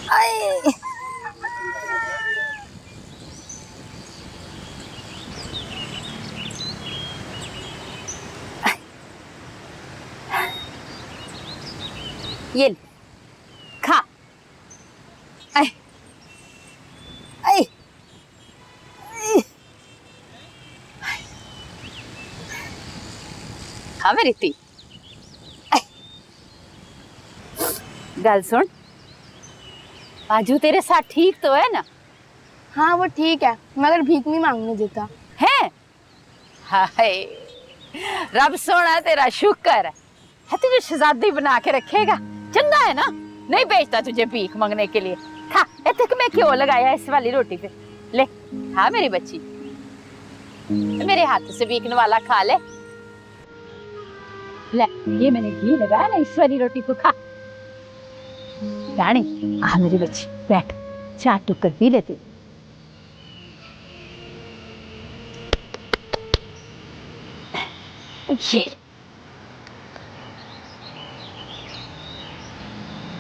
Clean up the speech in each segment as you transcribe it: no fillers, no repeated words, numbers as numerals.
आए ये खा। आए आए खा मेरी ती। गल सुन, बाजू तेरे साथ ठीक तो है ना? हाँ वो ठीक है, मगर भीख नहीं मांगने देता है। हाय रब सोना तेरा शुक्र है तुझे शहजादी बना के रखेगा। चंगा है ना, नहीं भेजता तुझे भीख मांगने के लिए। खा, तक मैं क्यों लगाया इस वाली रोटी पे। ले खा मेरी बच्ची, मेरे हाथ से भीख वाला खा ले। ले ये मैंने घी लगाया ना इस वाली रोटी को खा। रानी आ मेरी बच्ची बैठ, चार टुकड़ पी लेते। ये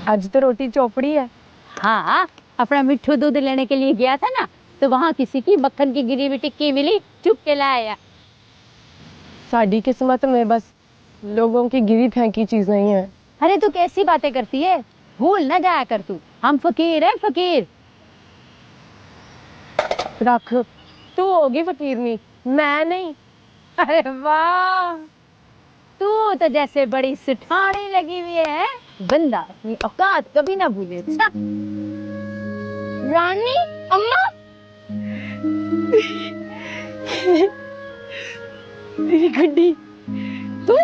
आज तो रोटी चौपड़ी है। हाँ, अपना मिठू दूध लेने के लिए गया था ना, तो वहाँ किसी की मक्खन की गिरी हुई टिक्की मिली, चुप के लाया। साड़ी किस्मत में बस लोगों की गिरी फेंकी चीज नहीं है। अरे तू कैसी बातें करती है, भूल ना जाया कर तू, हम फकीर हैं फकीर। रख, तू होगी फकीरनी, मैं नहीं। अरे वाह, तू तो जैसे बड़ी सिठानी लगी हुई है। बंदा अपनी औकात कभी ना भूले। अच्छा रानी अम्मा मेरी गड्डी। तू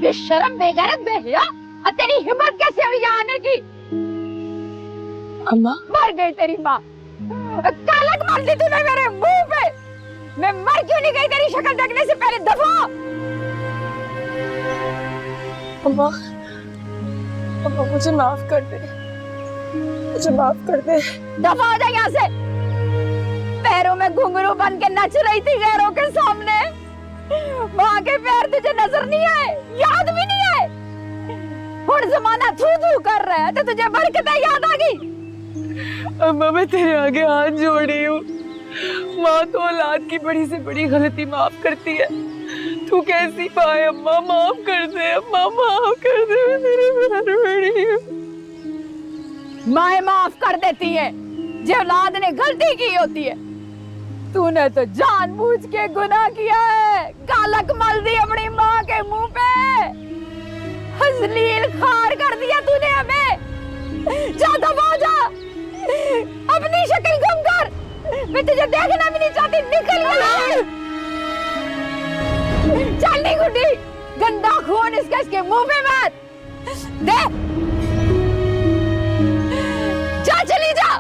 बेशरम बेगैरत बेहया, और तेरी हिम्मत कैसे हुई यहाँ आने की? अम्मा मर गई तेरी माँ, कालक मार दी तूने मेरे मुंह पे। मैं मर क्यों नहीं गई तेरी शक्ल देखने से पहले? दफा अम्मा, अम्मा मुझे माफ कर दे, मुझे माफ कर दे। दफा हो जा यहाँ से। पैरों में घुंघरू बन के नच रही थी गैरों के सामने, माँ के पैर तुझे नजर नहीं आए, याद भी नहीं आए। हुण जमाना थू थू कर रहा है तो तुझे बरकतें याद आ गई। अम्मा मैं तेरे आगे हाथ जोड़ रही हूँ, माँ तो औलाद की बड़ी से बड़ी गलती माफ करती है, तू कैसी पाए अम्मा, माफ कर दे अम्मा, माफ कर दे, मैं तेरे पैर पड़ी हूँ। माए माफ कर देती है जो औलाद ने गलती की होती है। तूने तो जानबूझ के गुनाह किया है, कालक मल दी अपनी माँ के मुंह पे, हजलील खार कर दिया तूने हमें। जा दबा जा, अपनी शक्ल गुम कर, मैं तुझे देखना भी नहीं चाहती, निकल गई। चल नहीं गुड्डी, गंदा खून इसके मुंह पे मत दे। जा चली जा,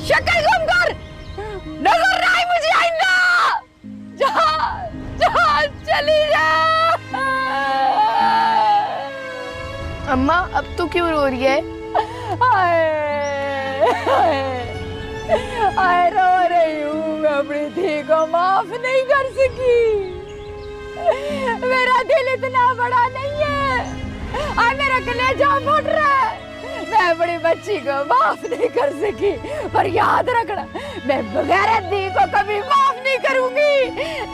शक्ल गुम कर, नजर ना आए मुझे आईना। जा जा चली जा। अम्मा अब तू क्यों रो रही है? आए रो रही हूँ, मैं अपनी धी को माफ नहीं कर सकी। मेरा दिल इतना बड़ा नहीं है, आए मेरा कलेजा फट रहा है। मैं अपनी बच्ची को माफ नहीं कर सकी, पर याद रखना मैं बगैर दी को कभी माफ नहीं करूंगी,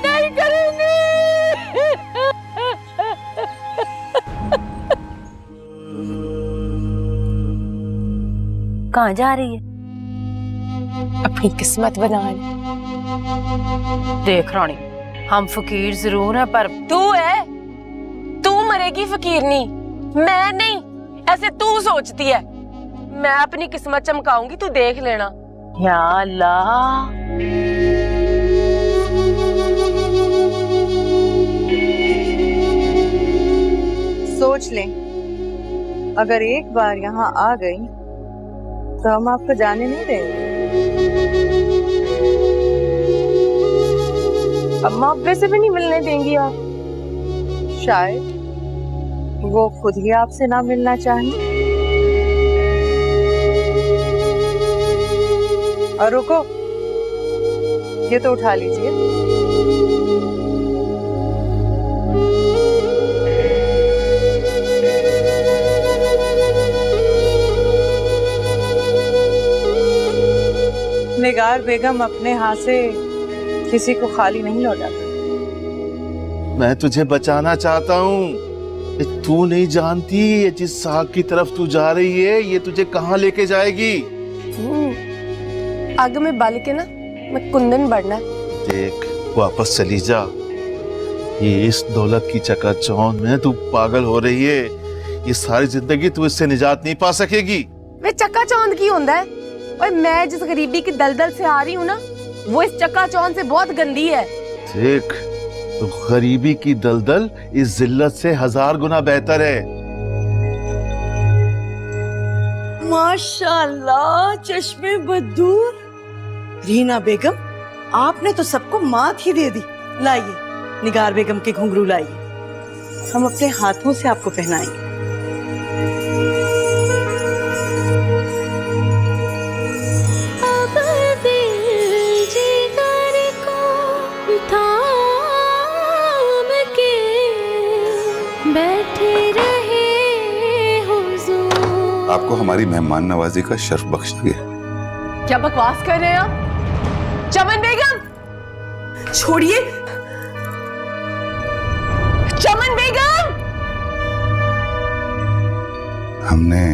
नहीं करूंगी। कहाँ जा रही है? अपनी किस्मत बनाने। देख रानी, हम फकीर जरूर हैं पर तू है, तू मरेगी फकीरनी, मैं नहीं, ऐसे तू सोचती है। मैं अपनी किस्मत चमकाऊंगी, तू देख लेना। या अल्लाह, सोच लें, अगर एक बार यहाँ आ गई तो हम आपको जाने नहीं देंगे। अम्मा अब्बे से भी नहीं मिलने देंगी आप? शायद वो खुद ही आपसे ना मिलना चाहें। और रुको, ये तो उठा लीजिए। निगार बेगम अपने हाथ से किसी को खाली नहीं लौटाती। मैं तुझे बचाना चाहता हूँ। तू नहीं जानती ये जिस साग की तरफ तू जा रही है ये तुझे कहाँ लेके जाएगी। आगे में बालिक है ना, मैं कुंदन बढ़ना है। देख वापस चली जा। ये इस दौलत की चकाचौंध में तू पागल हो रही है। ये सारी जिंदगी तू इससे निजात नहीं पा सकेगी। वे चकाचौंध की होता है, और मैं जिस गरीबी की दलदल से आ रही हूँ ना, वो इस चकाचौंध से बहुत गंदी है। देख तो गरीबी की दलदल इस जिल्लत से 1000 गुना बेहतर है। माशाल्लाह, चश्मे बदूर। रीना बेगम, आपने तो सबको मात ही दे दी। लाइए निगार बेगम के घुंघरू लाइए, हम अपने हाथों से आपको पहनाएंगे। आपको हमारी मेहमान नवाजी का शर्फ बख्शा गया। क्या बकवास कर रहे हैं आप? चमन बेगम छोड़िए, चमन बेगम। हमने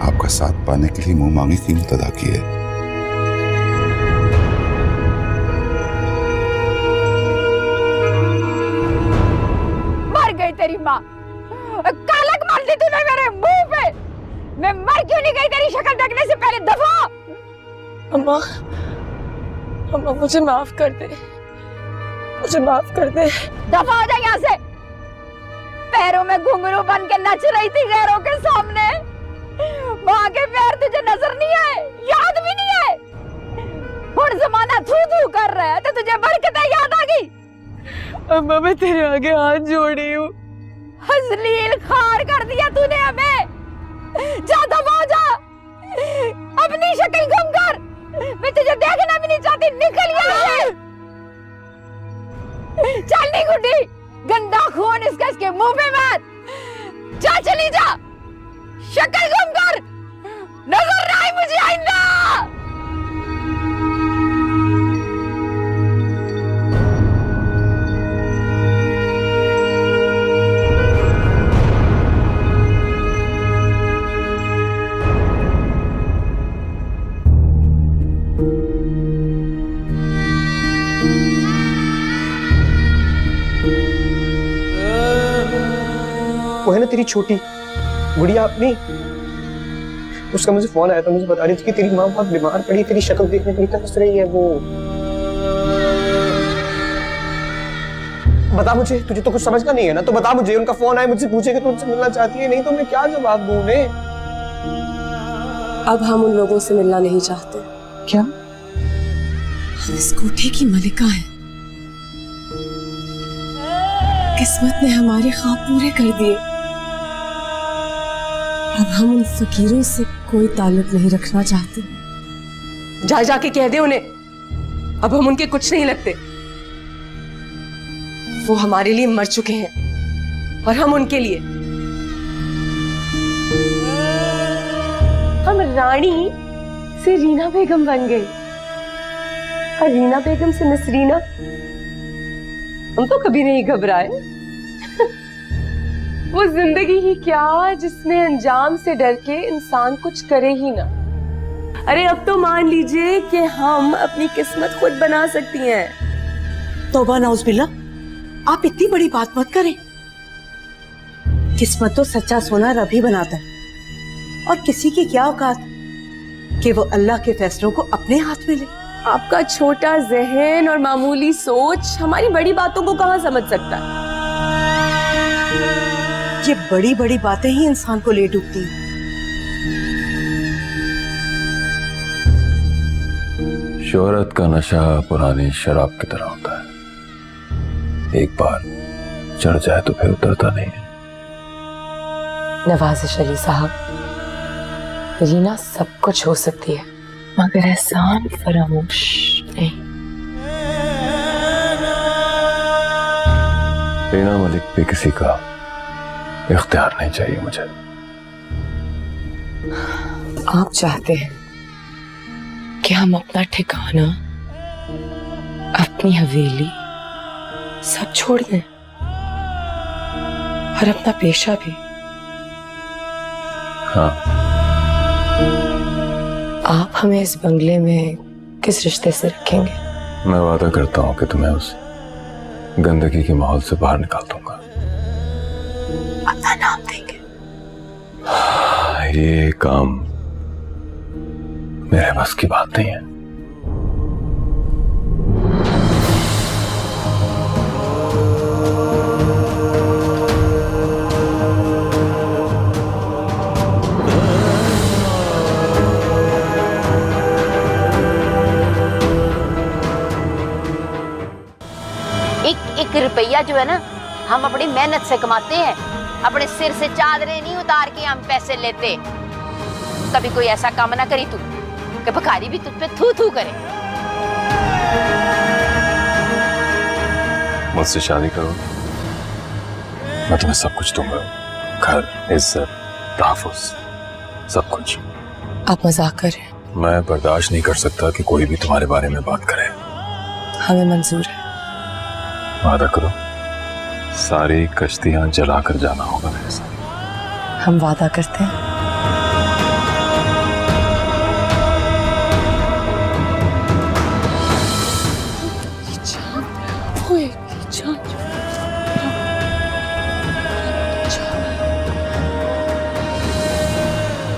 आपका साथ पाने के लिए मुंह मांगी कीमत अदा की है। मर गई तेरी माँ, कालक मार दी तूने मेरे मुंह पे। मैं मर क्यों नहीं गई तेरी शक्ल देखने से पहले? दफा। अम्मा, अम्मा मुझे माफ कर दे, मुझे माफ कर दे। दफा हो जा यहाँ से। पैरों में घुंघरू बन के नच रही थी गैरों के सामने। माँ के पैर तुझे नजर नहीं आए, याद भी नहीं है। और जमाना थू थू कर रहा है तो तुझे बरकतें याद आ गई। अम्मा मैं तेरे आगे हाथ जोड़ी हूँ। हजलील खार कर दिया तूने हमें। जा दबा जा, अपनी शक्ल गुम कर। मैं तुझे देखना भी नहीं चाहती, निकल यहाँ से। चल नी गुड्डी, गंदा खून इसके मुंह पे मत। जा चली जा, शक्ल गुम कर, नजर ना आए मुझे आइंदा। वो है ना तेरी छोटी गुड़िया अपनी, उसका मुझे फोन आया था, मुझे बता रही थी कि तेरी माँ बहुत बीमार पड़ी, तेरी शक्ल देखने के लिए तरस रही है वो। बता मुझे, तुझे तो कुछ समझना नहीं है ना, तो बता मुझे। उनका फोन आया, मुझसे पूछे कि तू उनसे मिलना चाहती है, नहीं तो मैं क्या जवाब दूं उन्हें। अब हम उन लोगों से मिलना नहीं चाहते। क्या? हम इस कोठे की मलिका है। किस्मत ने हमारे ख्वाब पूरे कर दिए। अब हम उन फकीरों से कोई ताल्लुक नहीं रखना चाहते। जा जाके कह दे उन्हें, अब हम उनके कुछ नहीं लगते। वो हमारे लिए मर चुके हैं और हम उनके लिए। हम रानी से रीना बेगम बन गए और रीना बेगम से नसरीना। हम तो कभी नहीं घबराए। वो जिंदगी ही क्या जिसमें अंजाम से डर के इंसान कुछ करे ही ना। अरे अब तो मान लीजिए कि हम अपनी किस्मत खुद बना सकती हैं। तौबा नाउज़, आप इतनी बड़ी बात मत करें। किस्मत तो सच्चा सोना रब ही बनाता है, और किसी की क्या औकात कि वो अल्लाह के फैसलों को अपने हाथ में ले। आपका छोटा जहन और मामूली सोच हमारी बड़ी बातों को कहाँ समझ सकता है? ये बड़ी बड़ी बातें ही इंसान को ले डूबती हैं। शोहरत का नशा पुरानी शराब की तरह होता है, एक बार चढ़ जाए तो फिर उतरता नहीं है। नवाज़िश अली साहब, रीना सब कुछ हो सकती है मगर एहसान फरामोश नहीं। रीना मलिक पे किसी का इख्तियार नहीं चाहिए मुझे। आप चाहते हैं कि हम अपना ठिकाना, अपनी हवेली सब छोड़ दें और अपना पेशा भी। हाँ। आप हमें इस बंगले में किस रिश्ते से रखेंगे? मैं वादा करता हूँ कि तुम्हें उस गंदगी के माहौल से बाहर निकाल दूंगा। अपना नाम देंगे? ये काम मेरे बस की बात नहीं है। एक रुपया जो है ना, हम अपनी मेहनत से कमाते हैं। अपने सिर से चादरें नहीं उतार के हम पैसे लेते। कभी कोई ऐसा काम ना करी तू कि भिखारी भी तुझ पे थू थू करे। मुझसे शादी करो, मैं तुम्हें सब कुछ दूंगा। घर, इज्जत, तहफ्फुज़, सब कुछ। आप मजाक कर रहे हैं? मैं बर्दाश्त नहीं कर सकता कि कोई भी तुम्हारे बारे में बात करे। हमें मंजूर है। वादा करो, सारी कश्तियां जलाकर जाना होगा मेरे साथ। हम वादा करते हैं।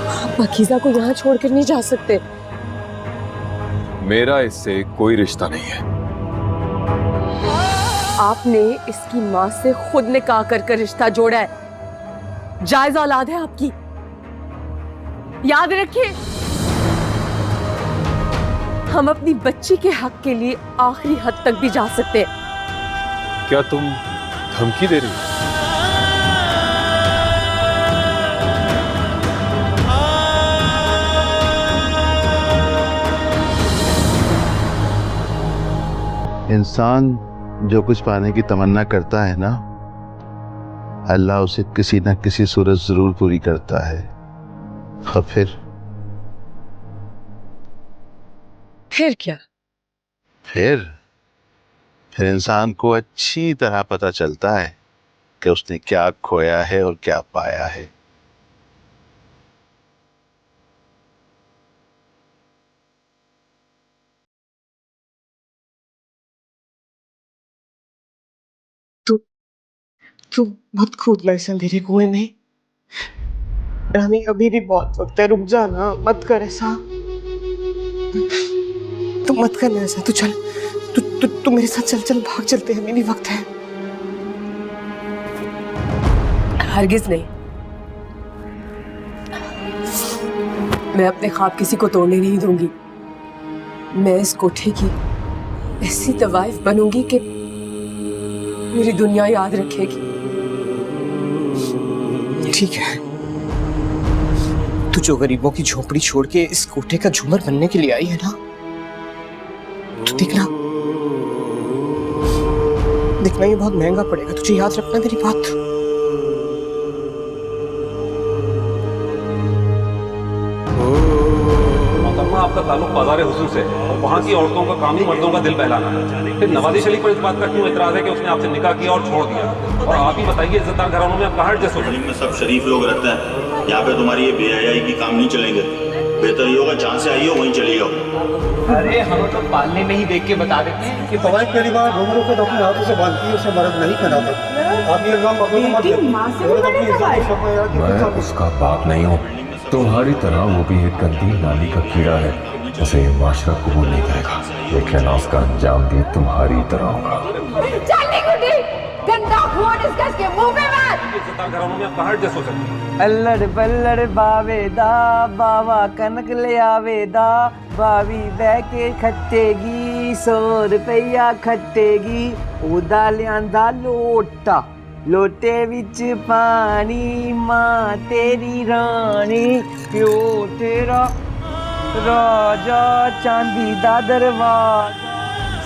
आप पाकीज़ा को यहाँ छोड़कर नहीं जा सकते। मेरा इससे कोई रिश्ता नहीं है। आपने इसकी माँ से खुद निकाह कर रिश्ता जोड़ा है। जायज औलाद है आपकी, याद रखिए। हम अपनी बच्ची के हक के लिए आखिरी हद तक भी जा सकते हैं। क्या तुम धमकी दे रही हो? इंसान जो कुछ पाने की तमन्ना करता है ना, अल्लाह उसे किसी न किसी सूरत जरूर पूरी करता है। और फिर क्या? फिर इंसान को अच्छी तरह पता चलता है कि उसने क्या खोया है और क्या पाया है। तू मत कूदना इस अंधेरे कुएं में। रानी, अभी भी बहुत वक्त है, रुक जा ना, मत कर ऐसा। तू मत करना ऐसा। तू चल, तू मेरे साथ चल। चल भाग चलते हैं, अभी वक्त है। हरगिज नहीं। मैं अपने ख्वाब किसी को तोड़ने नहीं दूंगी। मैं इस कोठे की ऐसी तवाइफ बनूंगी कि मेरी दुनिया याद रखेगी। ठीक है, तू जो गरीबों की झोपड़ी छोड़ के इस कोठे का झूमर बनने के लिए आई है ना, तो देखना ये बहुत महंगा पड़ेगा। तुझे याद रखना मेरी बात। आपका ताल्लुक बाजार हुस्न से और वहाँ की औरतों का काम ही मर्दों का दिल बहलाना है। फिर नवाज शरीफ पर इस बात का क्यों इतराज है कि उसने आपसे निकाह किया और छोड़ दिया? और आप ही बताइए, इज्जतदार घरानों में आप कहाँ एडजस्ट हो गए? में सब शरीफ लोग रहते हैं। यहाँ पे तुम्हारी ये बेहयाई की काम नहीं चलेंगे। बेहतर ये होगा जहाँ से आई हो वहीं चली जाओ। अरे हम तो पालने में ही देख के बता देते हैं कि तवाइफ पहली बार घुंघरू को अपने हाथों से बांधती है, उसे मर्द नहीं पहनाता। आप ये काम मैं उसका बाप नहीं हूँ। तुम्हारी तरह वो भी एक गंदी नाली का कीड़ा है, उसे ये माशरा कबूल नहीं करेगा। लेकिन उसका अंजाम भी तुम्हारी तरह होगा। अल्लड़ बल्लड़ बावेदा बावा कनक ले आवेदा, बावी बह के खट्टेगी 100 रुपया खट्टेगी। ओदा लियांदा लोटा, लोटे विच पानी, मां तेरी रानी, प्यो तेरा राजा, चांदी दा दरवाजा,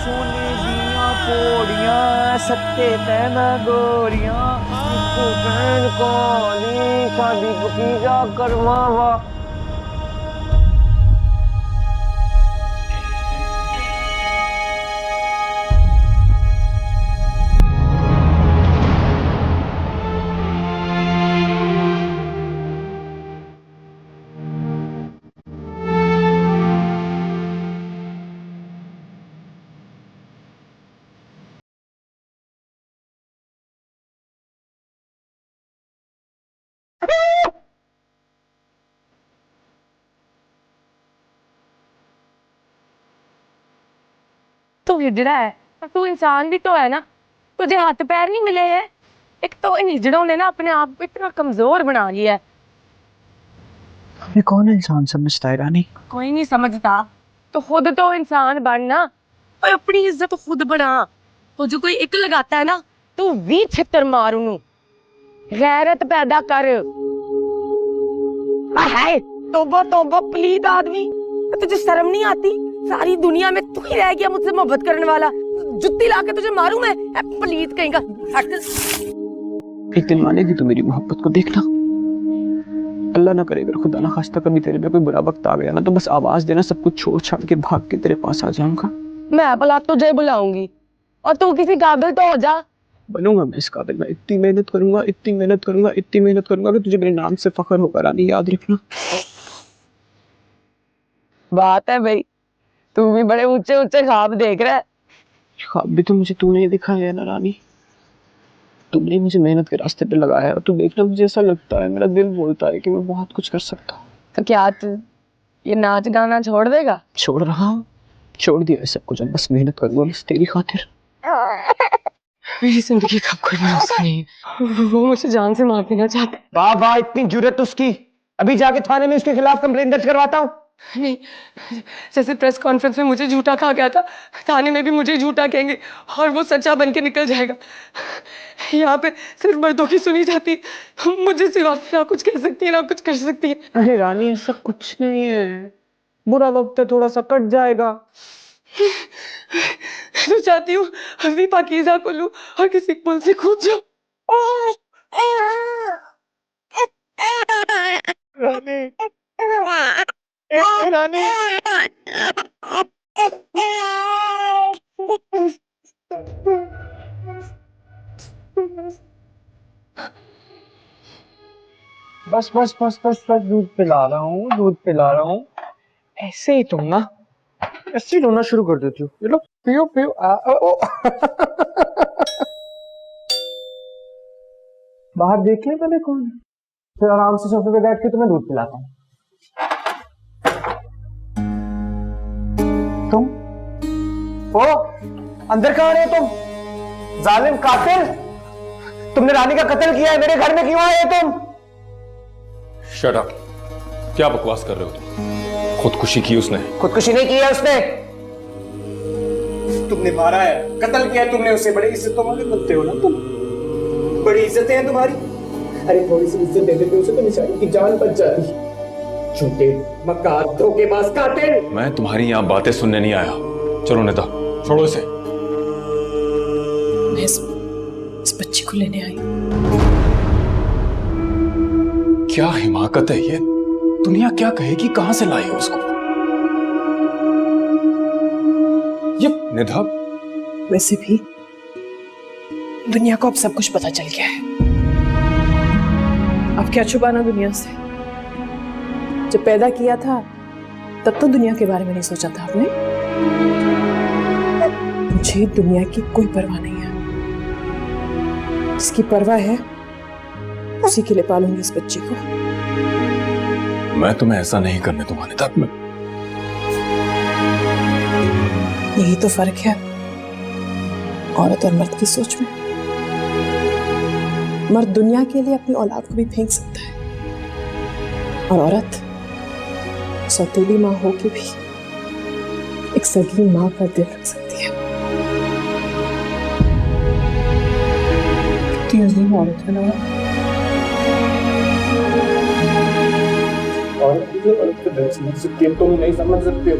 सोने दियां पौड़ियां, सत्ते तैना गोरियां, इसको बहन कौनी, शादी भतीजा करवावा। तू हिजड़ा है पर तू इंसान भी तो है ना, तुझे हाथ पैर नहीं मिले हैं। एक तो इन हिजड़ों ने ना अपने आप को इतना कमजोर बना लिया है। हमें कौन इंसान समझता है रानी? कोई नहीं समझता तो खुद तो इंसान बनना और अपनी इज्जत खुद बना। तो जो कोई एक लगाता है ना तो 20 छितर मार उन्हें। गैरत पैदा कर। हाय तौबा तौबा पलीद आदमी, तुझे शर्म नहीं आती? सारी दुनिया में तू ही रह गया मुझसे मोहब्बत करने वाला। जुत्ती लाके तुझे मारूं मैं, पलीद कहीं का। एक दिन मानेगी तू मेरी मोहब्बत को, देखना। अल्लाह ना करे, अगर खुदा ना खास्ता कभी तेरे में कोई बुरा वक्त आ गया ना तो बस आवाज देना, सब कुछ छोड़ छाड़ के भाग के तेरे पास आ जाऊंगा। मैं भला तुझे बुलाऊंगी और तू किसी काबिल तो हो जा। बनूंगा मैं इस काबिल। मैं इतनी मेहनत करूंगा, इतनी मेहनत करूंगा, इतनी मेहनत करूंगा कि तुझे मेरे नाम से फख्र होगा रानी, याद रखना। बात है भाई, तू भी बड़े ऊंचे ऊंचे ख्वाब देख रहा है। ख्वाब भी तो मुझे तूने दिखाया है ना रानी, तुमने मुझे मेहनत के रास्ते पे लगाया है। और तू देखना, मुझे ऐसा लगता है, मेरा दिल बोलता है कि मैं बहुत कुछ कर सकता हूँ। तो क्या तू ये नाच गाना छोड़ देगा? छोड़ रहा हूँ, छोड़ दिया है सब कुछ, अब बस मेहनत करूंगा बस तेरी खातिर। मेरी जिंदगी का कोई भरोसा नहीं है। वो मुझे जान से मार देना चाहता है। वाह वाह, इतनी जुर्रत उसकी। अभी जाके थाने में उसके खिलाफ कंप्लेंट दर्ज करवाता हूँ। नहीं, जैसे प्रेस कॉन्फ्रेंस में मुझे झूठा कहा गया था, थाने में भी मुझे झूठा कहेंगे और वो सच्चा बन के निकल जाएगा। यहाँ पे सिर्फ मर्दों की सुनी जाती, मुझे सिवा ना कुछ कह सकती है ना कुछ कर सकती है। अरे रानी ऐसा कुछ नहीं है, बुरा वक्त है, थोड़ा सा कट जाएगा। तो चाहती हूँ अभी पाकीज़ा को लूं और किसी पुल से कूद जाऊं। रानी, रानी। बस बस बस बस बस, दूध पिला रहा हूँ, दूध पिला रहा हूँ। ऐसे ही तुम ना, ऐसे ही रोना शुरू कर देती हो। ये लो पियो पियो। बाहर देख ले पहले कौन है, फिर आराम से सोफे पे बैठ के तुम्हें दूध पिलाता हूँ। तुम ओ अंदर कहाँ रहे तुम? जालिम कातिल, तुमने रानी का कत्ल किया है, मेरे घर में क्यों आए तुम? शट अप, क्या बकवास कर रहे हो तुम? खुदकुशी की उसने? खुदकुशी नहीं की है उसने, तुमने मारा है, कत्ल किया है तुमने उसे। बड़ी इज्जत वाले बनते हो ना तुम, बड़ी इज्जतें हैं तुम्हारी। अरे थोड़ी सी इज्जत दे देते उसे तो बेचारी की जान बच जाती। झूठे मक्कार धोखेबाज कातिल। मैं तुम्हारी यहाँ बातें सुनने नहीं आया। चलो नेता, छोड़ो इसे। मैं इस बच्ची को लेने आई। क्या हिमाकत है ये, दुनिया क्या कहेगी, कहां से लाई हो उसको? ये निधा, वैसे भी दुनिया को अब सब कुछ पता चल गया है। अब क्या छुपाना दुनिया से? जब पैदा किया था तब तो दुनिया के बारे में नहीं सोचा था आपने। मुझे दुनिया की कोई परवाह नहीं है, जिसकी परवाह है उसी के लिए पालूंगी इस बच्ची को। मैं तुम्हें ऐसा नहीं करने दूंगा निधा। यही तो फर्क है औरत और मर्द की सोच में। मर्द दुनिया के लिए अपनी औलाद को भी फेंक सकता है और औरत सौतेली माँ हो के भी एक सगी माँ का दिल रख सकती है। कितनी अजीम औरत है ना। औरत को दिल समझ सकती है, तुम नहीं समझ सकते हो।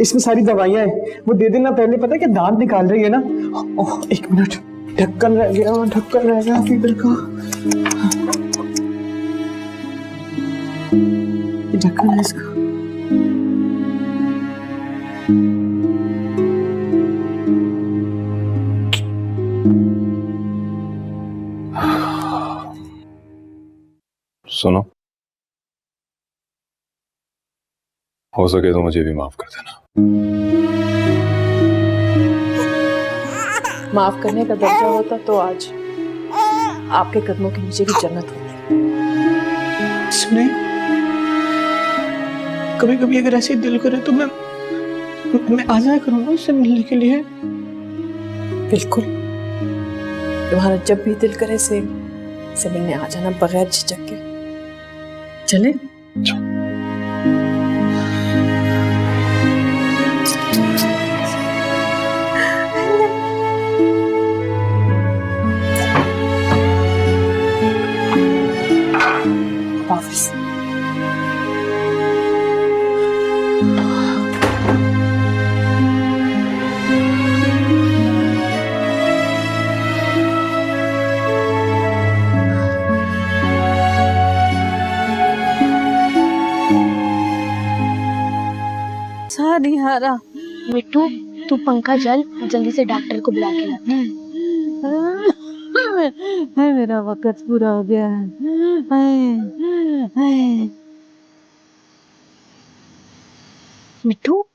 इसमें सारी दवाइयां हैं, वो दे देना। पहले पता है कि दांत निकाल रही है ना। ओह एक मिनट, ढक्कन रह गया, ढक्कन रह गया फीवर का। ये ढक्कन है इसका। सुनो, हो सके तो मुझे भी माफ कर देना। माफ करने का दर्जा होता तो आज आपके कदमों के नीचे की जन्नत होती। सुने, कभी कभी अगर ऐसे दिल करे तो मैं आ जाया करूंगा उससे मिलने के लिए। बिल्कुल, तुम्हारा जब भी दिल करे से मिलने आ जाना बगैर झिझक के। चले? वापस। सारी हारा मिट्टू, तू पंखा चल, जल्दी से डॉक्टर को बुला के ला। मेरा वक्त पूरा हो गया है। मिट्टू,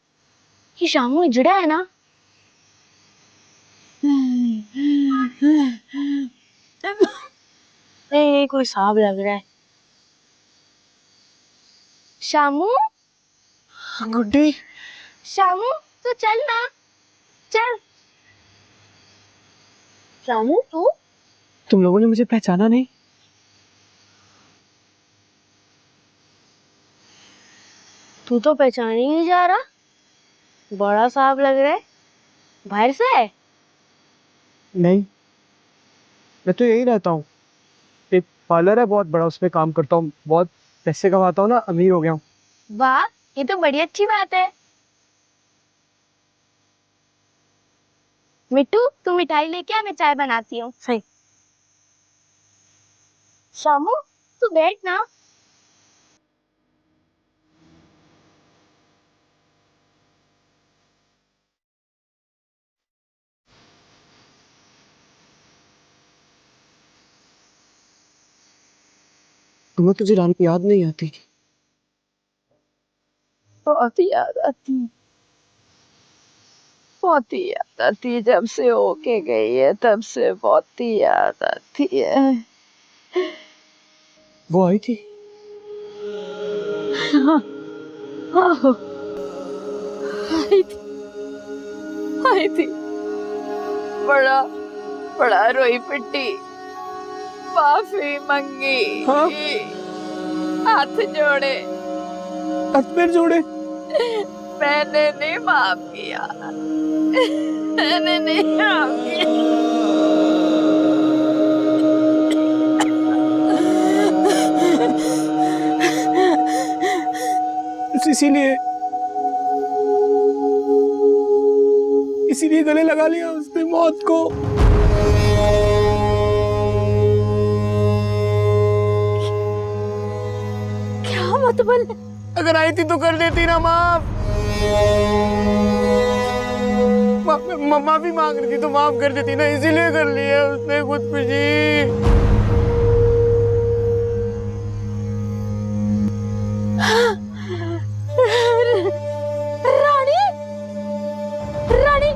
ये शामू इजड़ा है ना? नहीं, कोई सांप लग रहा है। शामू, गुड्डी, शामू तू चल ना, चल। शामू तू? तुम लोगों ने मुझे पहचाना नहीं? तू तो पहचान ही नहीं जा रहा, बड़ा सांप लग रहा है। बाहर से है? नहीं, मैं तो यही रहता हूँ। एक पार्लर है बहुत बड़ा, उसमें काम करता हूँ, बहुत पैसे कमाता हूँ ना, अमीर हो गया हूँ। वाह, ये तो बड़ी अच्छी बात है। मिट्टू, तू मिठाई लेके आ, मैं चाय बनाती हूँ। सही। शामू, तू बैठ ना। तुम्हें तुझे रान की याद नहीं आती? बहुत याद आती, बहुत ही याद आती है। जब से होके गई है तब से बहुत ही याद आती है। वो आई थी? हाँ, हाँ, आई थी। बड़ा बड़ा रोई पिट्टी, माफी मंगी। हाँ? हाथ जोड़े, हाथ पैर जोड़े। मैंने नहीं माफ किया, मैंने नहीं माफ किया। इसीलिए गले लगा लिया उसने मौत को। क्या मतलब? अगर आई थी तो कर देती ना माफ। माफी मांग रही थी तो माफ कर देती ना, इसीलिए कर लिया उसने खुदकुशी। रानी, रानी,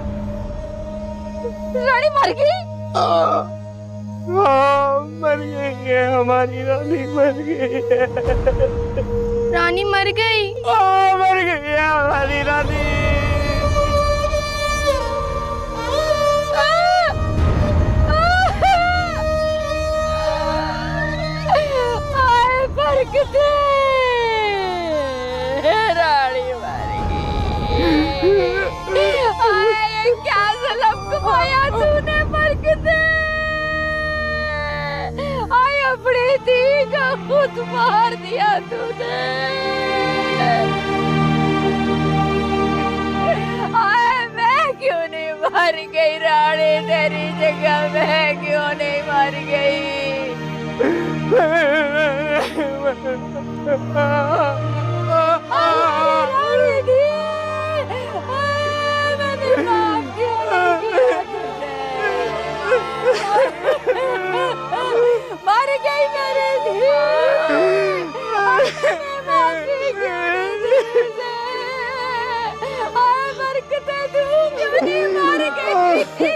रानी मर गई? मर गई है, हमारी रानी मर गई है। रानी मर गई? मर गई है हमारी रानी। बरकते, रानी मर गई। क्या जुल्म कमाया तूने बरकते? अपनी धी का खुद मार दिया तूने। मैं क्यों नहीं मर गई रानी तेरी जगह? मैं क्यों नहीं मर गई? मर गई मेरी धी। बरकते, तू क्यों नहीं मर गई?